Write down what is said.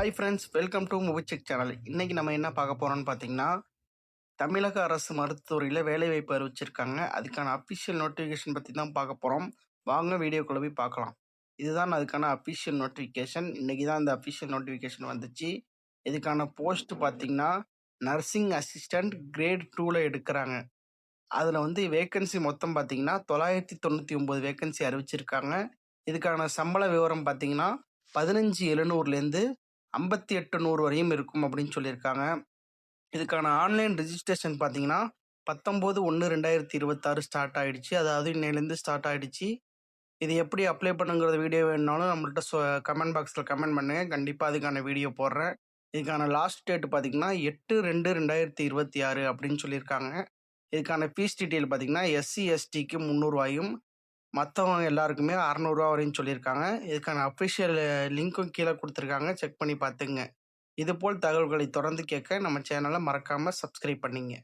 Hi friends, welcome to movie check channel. இன்னைக்கு நம்ம என்ன பார்க்க போறோம்னு பார்த்தீங்கன்னா, தமிழக அரசு மருத்துவத்துறையில் வேலைவாய்ப்பு அறிவிச்சிருக்காங்க. அதுக்கான அஃபிஷியல் நோட்டிஃபிகேஷன் பற்றி தான் பார்க்க போகிறோம். வாங்க வீடியோக்குள்ள போய் பார்க்கலாம். இதுதான் அதுக்கான அஃபிஷியல் நோட்டிஃபிகேஷன். இன்னைக்கு தான் இந்த அஃபிஷியல் நோட்டிஃபிகேஷன் வந்துச்சு. இதுக்கான போஸ்ட் பார்த்தீங்கன்னா, நர்சிங் அசிஸ்டன்ட் கிரேட் 2ல எடுக்கிறாங்க. அதில் வந்து வேக்கன்சி மொத்தம் பார்த்தீங்கன்னா 999 வேக்கன்சி அறிவிச்சிருக்காங்க. இதுக்கான சம்பள விவரம் பார்த்தீங்கன்னா 15,700லேருந்து 5,800 வரையும் இருக்கும் அப்படின்னு சொல்லியிருக்காங்க. இதுக்கான ஆன்லைன் ரிஜிஸ்ட்ரேஷன் பார்த்தீங்கன்னா 19/1/2026 ஸ்டார்ட் ஆகிடுச்சு. அதாவது இன்னையிலேருந்து ஸ்டார்ட் ஆகிடுச்சு. இது எப்படி அப்ளை பண்ணுங்கிற வீடியோ வேணுனாலும் நம்மள்ட்ட கமெண்ட் பாக்ஸில் கமெண்ட் பண்ணுங்கள். கண்டிப்பாக அதுக்கான வீடியோ போடுறேன். இதுக்கான லாஸ்ட் டேட் பார்த்தீங்கன்னா 8/2/2026 அப்படின்னு சொல்லியிருக்காங்க. இதுக்கான ஃபீஸ் டீட்டெயில் பார்த்தீங்கன்னா எஸ்சி எஸ்டிக்கு 300 ரூபாயும் மற்றவங்க எல்லாருக்குமே 600 ரூபா வரையும் சொல்லியிருக்காங்க. இதுக்கான அஃபிஷியல் லிங்க்கும் கீழே கொடுத்துருக்காங்க, செக் பண்ணி பார்த்துங்க. இதுபோல் தகவல்களை தொடர்ந்து கேட்க நம்ம சேனலை மறக்காமல் சப்ஸ்கிரைப் பண்ணிங்க.